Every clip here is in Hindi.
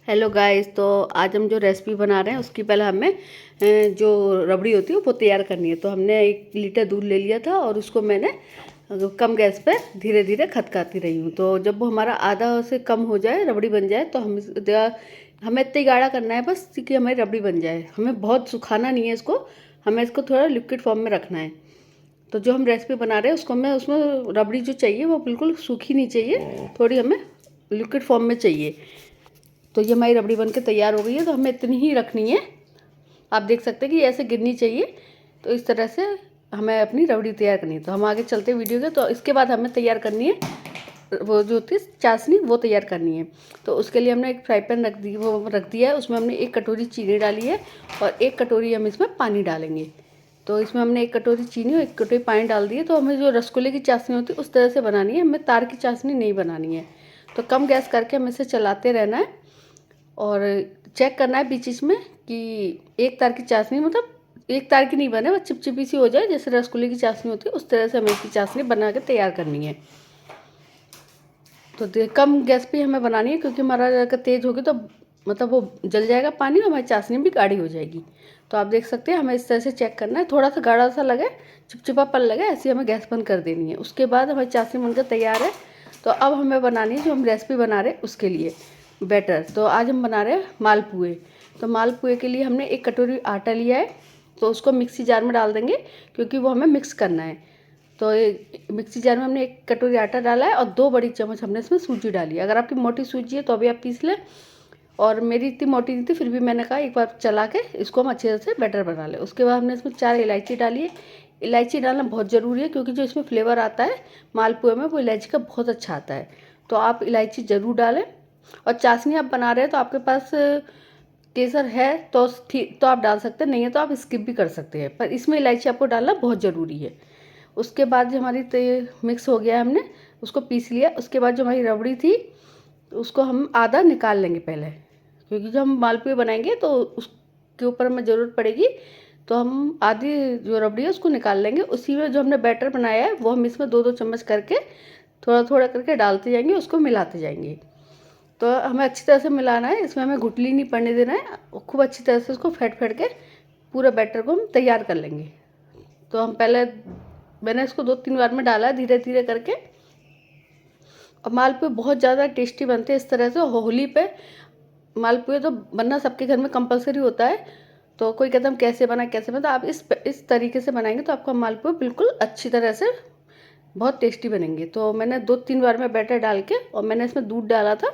Hello guys. तो आज हम जो रेसिपी बना रहे हैं उसकी पहले हमें जो रबड़ी होती है वो तैयार करनी है। तो हमने 1 लीटर दूध ले लिया था और उसको मैंने कम गैस पे धीरे धीरे खदकाती रही हूँ। तो जब वो हमारा आधा से कम हो जाए, रबड़ी बन जाए, तो हमें इतना ही गाढ़ा करना है बस कि हमारी रबड़ी बन जाए। हमें बहुत सुखाना नहीं है इसको, हमें इसको थोड़ा लिक्विड फॉर्म में रखना है। तो जो हम रेसिपी बना रहे हैं उसको हमें उसमें रबड़ी जो चाहिए वो बिल्कुल सूखी नहीं चाहिए, थोड़ी हमें लिक्विड फॉर्म में चाहिए। तो ये हमारी रबड़ी बनके तैयार हो गई है। तो हमें इतनी ही रखनी है, आप देख सकते हैं कि ऐसे गिरनी चाहिए। तो इस तरह से हमें अपनी रबड़ी तैयार करनी है। तो हम आगे चलते वीडियो के। तो इसके बाद हमें तैयार करनी है वो जो होती है चाशनी, वो तैयार करनी है। तो उसके लिए हमने एक फ्राई पैन रख दिया है। उसमें हमने 1 कटोरी चीनी डाली है और 1 कटोरी हम इसमें पानी डालेंगे। तो इसमें हमने 1 कटोरी चीनी और 1 कटोरी पानी डाल दिए। तो हमें जो रसगुल्ले की चाशनी होती है उस तरह से बनानी है, हमें तार की चाशनी नहीं बनानी है। तो कम गैस करके हमें इसे चलाते रहना है और चेक करना है बीच बीच में कि एक तार की चाशनी, मतलब एक तार की नहीं बने, बस चिपचिपी सी हो जाए, जैसे रसगुल्ले की चाशनी होती है उस तरह से हमें इसकी चाशनी बना के तैयार करनी है। तो कम गैस पे हमें बनानी है, क्योंकि हमारा अगर तेज़ होगी तो मतलब वो जल जाएगा पानी और हमारी चाशनी भी गाढ़ी हो जाएगी। तो आप देख सकते हैं हमें इस तरह से चेक करना है, थोड़ा सा गाढ़ा सा लगे, चिपचिपापन लगे, ऐसी हमें गैस बंद कर देनी है। उसके बाद हमारी चाशनी बनकर तैयार है। तो अब हमें बनानी है जो हम रेसिपी बना रहे हैं उसके लिए बैटर। तो आज हम बना रहे हैं मालपुए। तो मालपुए के लिए हमने 1 कटोरी आटा लिया है। तो उसको मिक्सी जार में डाल देंगे, क्योंकि वो हमें मिक्स करना है। तो मिक्सी जार में हमने 1 कटोरी आटा डाला है और 2 बड़ी चम्मच हमने इसमें सूजी डाली है। अगर आपकी मोटी सूजी है तो अभी आप पीस लें, और मेरी इतनी मोटी नहीं थी, फिर भी मैंने कहा एक बार चला के इसको हम अच्छे से बैटर बना लें। उसके बाद हमने इसमें 4 इलायची डाली है। इलायची डालना बहुत ज़रूरी है, क्योंकि जो इसमें फ्लेवर आता है मालपुए में वो इलायची का बहुत अच्छा आता है। तो आप इलायची ज़रूर डालें। और चाशनी आप बना रहे हैं तो आपके पास केसर है तो ठीक, तो आप डाल सकते हैं, नहीं है तो आप स्किप भी कर सकते हैं, पर इसमें इलायची आपको डालना बहुत ज़रूरी है। उसके बाद जो हमारी मिक्स हो गया, हमने उसको पीस लिया। उसके बाद जो हमारी रबड़ी थी उसको हम आधा निकाल लेंगे पहले, क्योंकि जब हम मालपुए बनाएंगे तो उसके ऊपर हमें ज़रूरत पड़ेगी। तो हम आधी जो रबड़ी है उसको निकाल लेंगे। उसी में जो हमने बैटर बनाया है वो हम इसमें 2-2 चम्मच करके थोड़ा थोड़ा करके डालते जाएंगे, उसको मिलाते जाएंगे। तो हमें अच्छी तरह से मिलाना है, इसमें हमें गुठली नहीं पड़ने देना है। खूब अच्छी तरह से उसको फेंट फेंट के पूरा बैटर को हम तैयार कर लेंगे। तो हम पहले, मैंने इसको 2-3 बार में डाला है धीरे धीरे करके। और मालपुए बहुत ज़्यादा टेस्टी बनते हैं इस तरह से। होली पे मालपुए तो बनना सबके घर में कंपलसरी होता है। तो कोई कहता है हम कैसे बनाए कैसे बनाए, तो आप इस तरीके से बनाएंगे तो आपका मालपुए बिल्कुल अच्छी तरह से बहुत टेस्टी बनेंगे। तो मैंने 2-3 बार में बैटर डाल के, और मैंने इसमें दूध डाला था।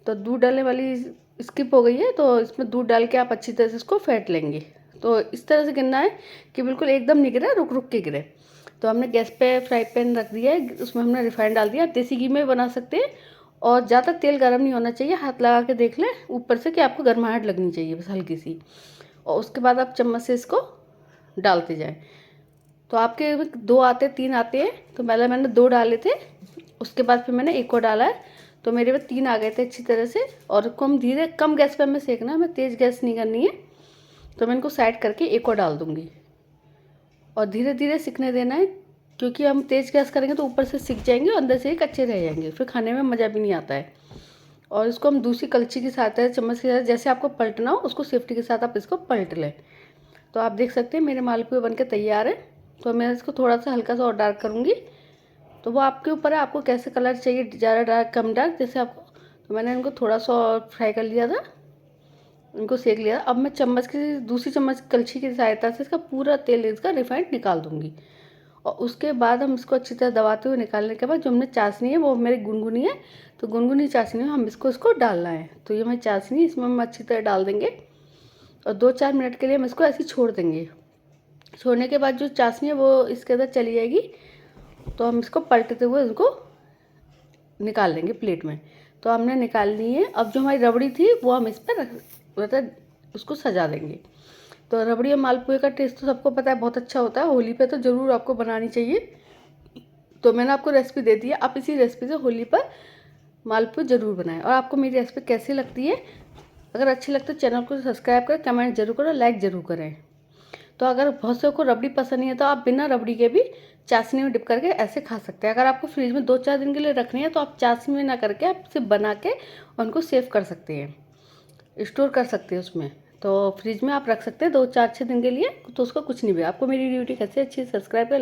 तो दूध डालने वाली स्किप हो गई है, तो इसमें दूध डाल के आप अच्छी तरह से इसको फेंट लेंगे। तो इस तरह से गिरना है कि बिल्कुल एकदम नहीं गिरे, रुक रुक के गिरे। तो हमने गैस पे फ्राई पैन रख दिया है, उसमें हमने रिफाइंड डाल दिया। देसी घी में बना सकते हैं, और ज़्यादा तेल गर्म नहीं होना चाहिए, हाथ लगा के देख लें ऊपर से कि आपको गर्माहट लगनी चाहिए बस हल्की सी। और उसके बाद आप चम्मच से इसको डालते जाएं। तो आपके 2 आते 3 आते हैं, तो मैंने 2 डाले थे। उसके बाद फिर मैंने 1 और डाला है, तो मेरे में 3 आ गए थे अच्छी तरह से। और कम गैस पे हमें सेकना है, हमें तेज़ गैस नहीं करनी है। तो मैं इनको साइड करके 1 और डाल दूँगी और धीरे धीरे सिकने देना है, क्योंकि हम तेज़ गैस करेंगे तो ऊपर से सिक जाएंगे और अंदर से ही कच्चे रह जाएंगे, फिर खाने में मज़ा भी नहीं आता है। और इसको हम दूसरी कलछी के साथ है, चम्मच के साथ, जैसे आपको पलटना हो उसको सेफ्टी के साथ आप इसको पलट लें। तो आप देख सकते हैं मेरे मालपुए बन के तैयार है। तो मैं इसको थोड़ा सा हल्का सा और डार्क करूँगी। तो वो आपके ऊपर है, आपको कैसे कलर चाहिए, ज़्यादा डार्क कम डार्क जैसे आपको। तो मैंने इनको थोड़ा सा और फ्राई कर लिया था, इनको सेक लिया। अब मैं दूसरी चम्मच कलछी की सहायता से इसका पूरा तेल, इसका रिफाइंड निकाल दूँगी। और उसके बाद हम इसको अच्छी तरह दबाते हुए निकालने के बाद जो हमने चाशनी है वो मेरी गुनगुनी है, तो गुनगुनी चाशनी में हम इसको डालना है। तो ये हमारी चाशनी, इसमें हम अच्छी तरह डाल देंगे और 2-4 मिनट के लिए हम इसको ऐसे ही छोड़ देंगे। छोड़ने के बाद जो चाशनी है वो इसके अंदर चली जाएगी। तो हम इसको पलटते हुए इसको निकाल लेंगे प्लेट में। तो हमने निकाल ली है। अब जो हमारी रबड़ी थी वो हम इस पर मतलब उसको सजा देंगे। तो रबड़ी और मालपुए का टेस्ट तो सबको पता है बहुत अच्छा होता है, होली पे तो ज़रूर आपको बनानी चाहिए। तो मैंने आपको रेसिपी दे दी है, आप इसी रेसिपी से होली पर मालपुए ज़रूर बनाएं। और आपको मेरी रेसिपी कैसी लगती है, अगर अच्छी लगती है चैनल को सब्सक्राइब करें, कमेंट जरूर करें, लाइक ज़रूर करें। तो अगर बहुत से को रबड़ी पसंद नहीं है तो आप बिना रबड़ी के भी चाशनी में डिप करके ऐसे खा सकते हैं। अगर आपको फ्रिज में 2-4 दिन के लिए रखनी है तो आप चाशनी में ना करके आप सिर्फ बना के उनको सेव कर सकते हैं। स्टोर कर सकते हैं उसमें। तो फ्रिज में आप रख सकते हैं 2 4 6 दिन के लिए, तो उसको कुछ नहीं भी। आपको मेरी वीडियो कैसे अच्छी सब्सक्राइब कर